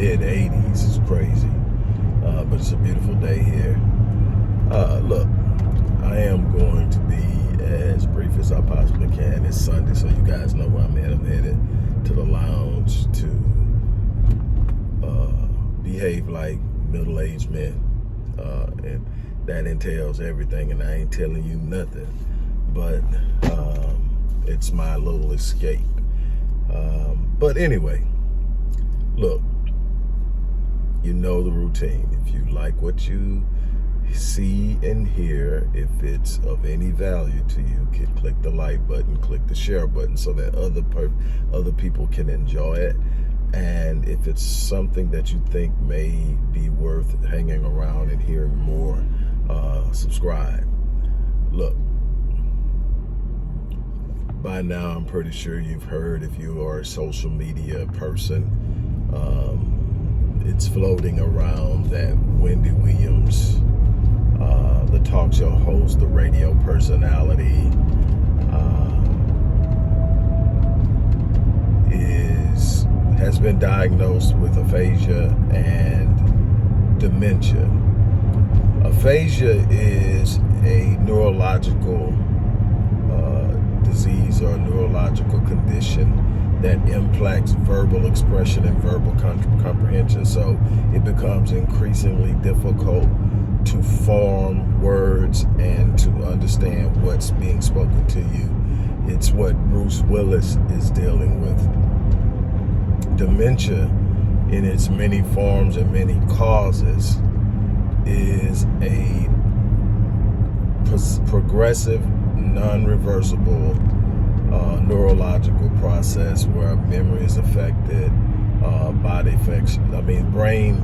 mid-80s. It's crazy. But it's a beautiful day here. Look, I am going to be as brief as I possibly can. It's Sunday, so you guys know where I'm headed. I'm headed to the lounge to behave like middle-aged men. And that entails everything, and I ain't telling you nothing. But it's my little escape. But anyway, look, you know the routine. If you like what you see and hear, if it's of any value to you, click the like button, click the share button so that other people can enjoy it. And if it's something that you think may be worth hanging around and hearing more, subscribe. Look, by now I'm pretty sure you've heard, if you are a social media person, it's floating around that Wendy Williams, the talk show host, the radio personality, has been diagnosed with aphasia and dementia. Aphasia is a neurological disease or a neurological condition that impacts verbal expression and verbal comprehension. So it becomes increasingly difficult to form words and to understand what's being spoken to you. It's what Bruce Wallace is dealing with. Dementia, in its many forms and many causes, is a progressive, non-reversible neurological process where memory is affected, brain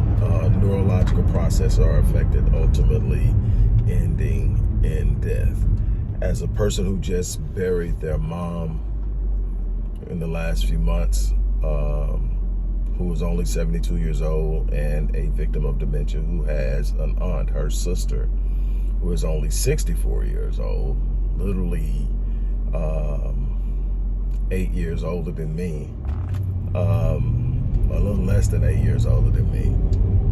neurological processes are affected, ultimately ending in death. As a person who just buried their mom in the last few months, who was only 72 years old and a victim of dementia, who has an aunt, her sister, who is only 64 years old, literally 8 years older than me, a little less than 8 years older than me,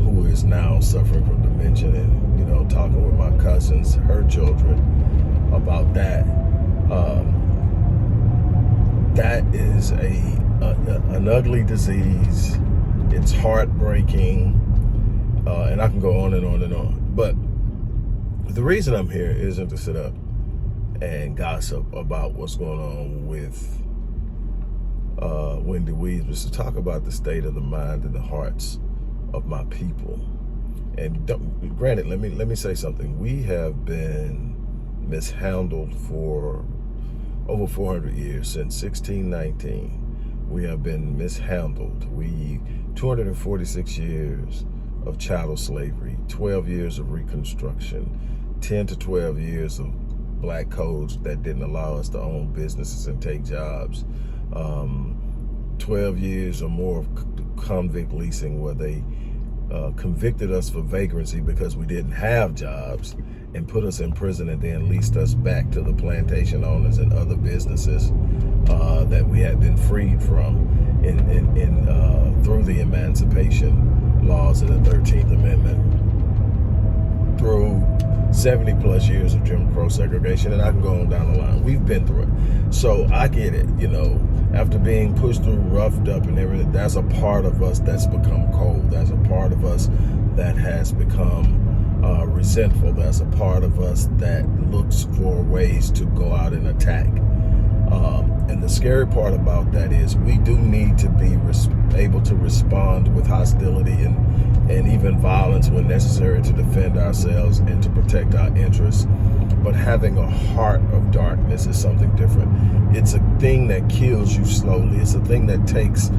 who is now suffering from dementia, and, you know, talking with my cousins, her children, about that. That is an ugly disease. It's heartbreaking, and I can go on and on and on. But the reason I'm here isn't to sit up and gossip about what's going on with Wendy Williams, but to talk about the state of the mind and the hearts of my people. And granted, let me say something. We have been mishandled for over 400 years. Since 1619, we have been mishandled. 246 years of chattel slavery, 12 years of Reconstruction, 10 to 12 years of black codes that didn't allow us to own businesses and take jobs, 12 years or more of convict leasing, where they convicted us for vagrancy because we didn't have jobs and put us in prison, and then leased us back to the plantation owners and other businesses that we had been freed from through the emancipation laws of the 13th Amendment, through 70 plus years of Jim Crow segregation, and I can go on down the line. We've been through it. So I get it, you know, after being pushed through, roughed up and everything, that's a part of us that's become cold. That's a part of us that has become resentful. That's a part of us that looks for ways to go out and attack. And the scary part about that is we do need to be able to respond with hostility and even violence when necessary to defend ourselves and to protect our interests. But having a heart of darkness is something different. It's a thing that kills you slowly. It's a thing that takes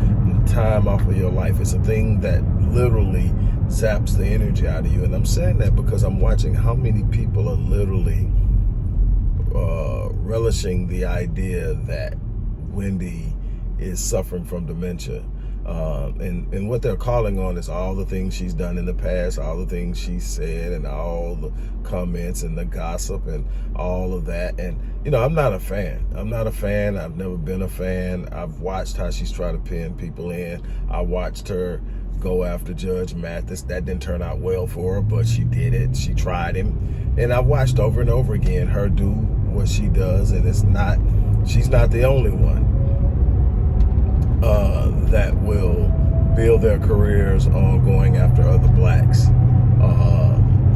time off of your life. It's a thing that literally zaps the energy out of you. And I'm saying that because I'm watching how many people are literally relishing the idea that Wendy is suffering from dementia. And what they're calling on is all the things she's done in the past, all the things she said, and all the comments and the gossip and all of that. And, you know, I'm not a fan. I've never been a fan. I've watched how she's tried to pin people in. I watched her go after Judge Mathis. That didn't turn out well for her, but she did it. She tried him. And I've watched over and over again her do what she does, and she's not the only one that will build their careers on going after other blacks.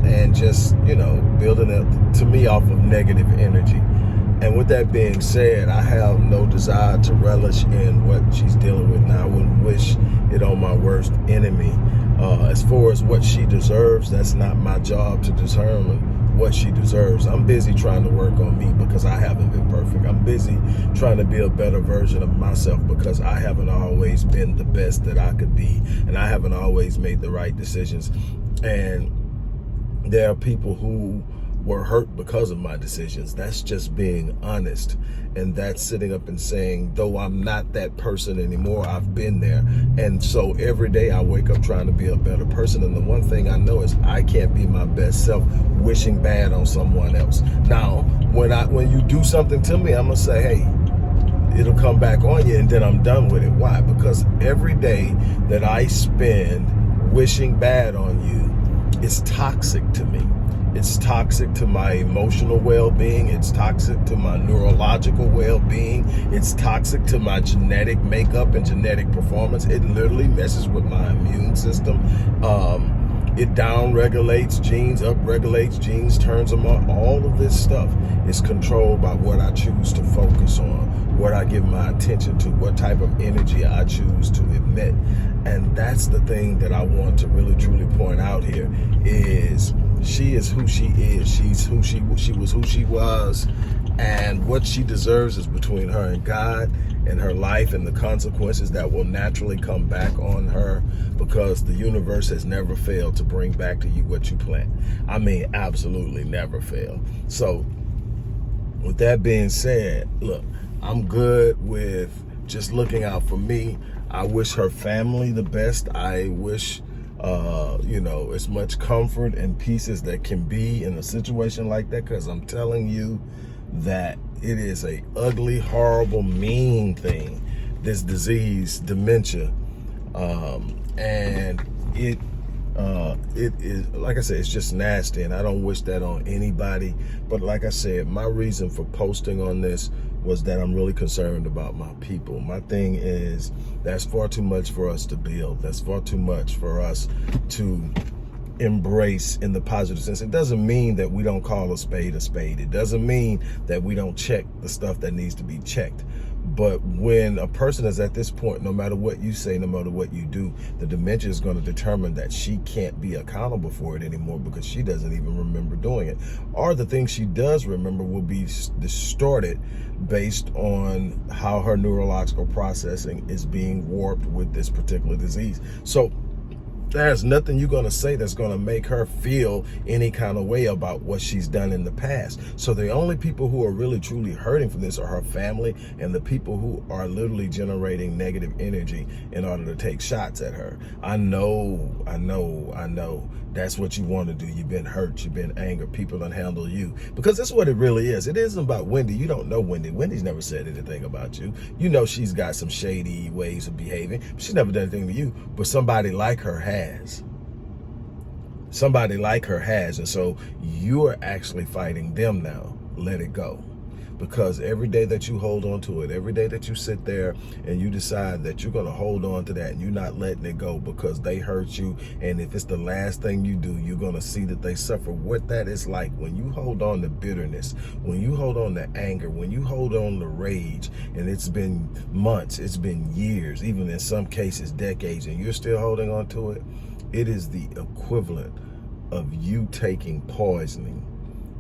And just, building it, to me, off of negative energy. And with that being said, I have no desire to relish in what she's dealing with now. I wouldn't wish it on my worst enemy. As far as what she deserves, that's not my job to determine what she deserves. I'm busy trying to work on me because I haven't been perfect. I'm busy trying to be a better version of myself because I haven't always been the best that I could be, and I haven't always made the right decisions. And there are people who were hurt because of my decisions. That's just being honest. And that's sitting up and saying, though I'm not that person anymore, I've been there. And so every day I wake up trying to be a better person. And the one thing I know is I can't be my best self wishing bad on someone else. Now, when you do something to me, I'm going to say, hey, it'll come back on you, and then I'm done with it. Why? Because every day that I spend wishing bad on you is toxic to me. It's toxic to my emotional well-being. It's toxic to my neurological well-being. It's toxic to my genetic makeup and genetic performance. It literally messes with my immune system. It down-regulates genes, up-regulates genes, turns them on. All of this stuff is controlled by what I choose to focus on, what I give my attention to, what type of energy I choose to emit. And that's the thing that I want to really, truly point out here is she is who she is. She's who she was who she was. And what she deserves is between her and God and her life and the consequences that will naturally come back on her, because the universe has never failed to bring back to you what you plant. I mean, absolutely never failed. So with that being said, look, I'm good with just looking out for me. I wish her family the best. I wish as much comfort and peace as there can be in a situation like that, because I'm telling you that it is a ugly, horrible, mean thing, this disease, dementia, and it is, like I said, it's just nasty, and I don't wish that on anybody. But like I said, my reason for posting on this was that I'm really concerned about my people. My thing is, that's far too much for us to build. That's far too much for us to embrace in the positive sense. It doesn't mean that we don't call a spade a spade. It doesn't mean that we don't check the stuff that needs to be checked. But when a person is at this point, no matter what you say, no matter what you do, the dementia is going to determine that she can't be accountable for it anymore, because she doesn't even remember doing it. Or the things she does remember will be distorted based on how her neurological processing is being warped with this particular disease. So there's nothing you're going to say that's going to make her feel any kind of way about what she's done in the past. So the only people who are really truly hurting from this are her family and the people who are literally generating negative energy in order to take shots at her. I know. That's what you want to do. You've been hurt. You've been angered. People don't handle you. Because that's what it really is. It isn't about Wendy. You don't know Wendy. Wendy's never said anything about you. You know she's got some shady ways of behaving. She's never done anything to you. But somebody like her has. Somebody like her has. And so you're actually fighting them now. Let it go. Because every day that you hold on to it, every day that you sit there and you decide that you're going to hold on to that and you're not letting it go because they hurt you, and if it's the last thing you do, you're going to see that they suffer. What that is like when you hold on to bitterness, when you hold on to anger, when you hold on to rage, and it's been months, it's been years, even in some cases decades, and you're still holding on to it, it is the equivalent of you taking poisoning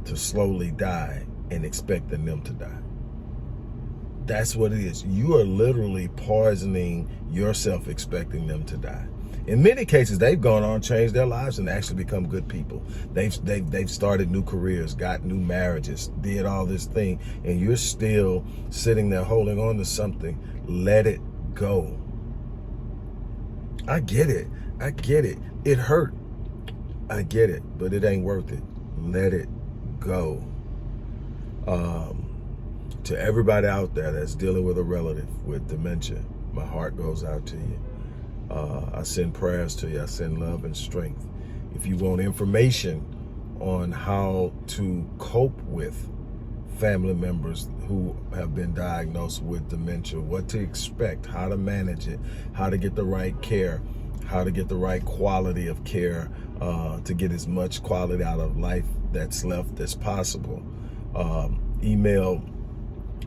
to slowly die and expecting them to die. That's what it is. You are literally poisoning yourself, expecting them to die. In many cases, they've gone on, changed their lives, and actually become good people. They've started new careers, got new marriages, did all this thing, and you're still sitting there holding on to something. Let it go. I get it. It hurt. I get it, but it ain't worth it. Let it go. To everybody out there that's dealing with a relative with dementia, my heart goes out to you. I send prayers to you. I send love and strength. If you want information on how to cope with family members who have been diagnosed with dementia, what to expect, how to manage it, how to get the right care, how to get the right quality of care, to get as much quality out of life that's left as possible, email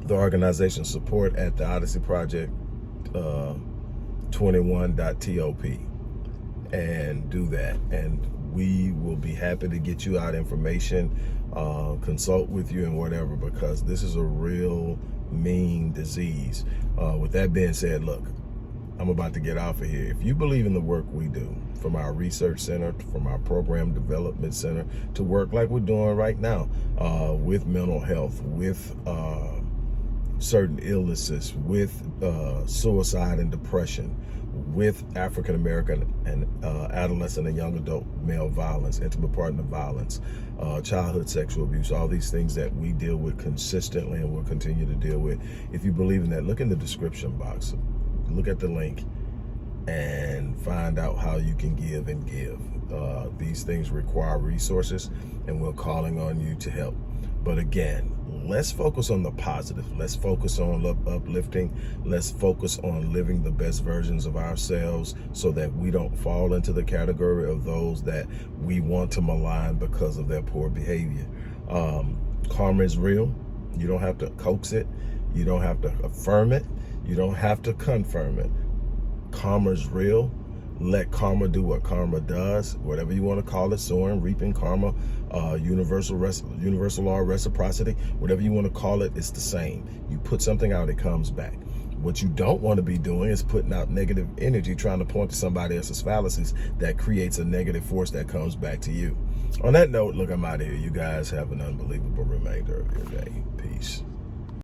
the organization support at the Odyssey Project 21.top and do that, and we will be happy to get you out information, consult with you and whatever, because this is a real mean disease. With that being said, look, I'm about to get off of here. If you believe in the work we do, from our research center, from our program development center, to work like we're doing right now, with mental health, with certain illnesses, with suicide and depression, with African American and adolescent and young adult male violence, intimate partner violence, childhood sexual abuse, all these things that we deal with consistently and will continue to deal with. If you believe in that, look in the description box, look at the link, and find out how you can give and give. These things require resources, and we're calling on you to help. But again, let's focus on the positive. Let's focus on uplifting. Let's focus on living the best versions of ourselves so that we don't fall into the category of those that we want to malign because of their poor behavior. Karma is real. You don't have to coax it. You don't have to affirm it. You don't have to confirm it. Karma is real. Let karma do what karma does, whatever you want to call it, sowing, reaping, karma, universal law of reciprocity, whatever you want to call it, it's the same. You put something out, it comes back. What you don't want to be doing is putting out negative energy, trying to point to somebody else's fallacies that creates a negative force that comes back to you. On that note, look, I'm out of here. You guys have an unbelievable remainder of your day. Peace.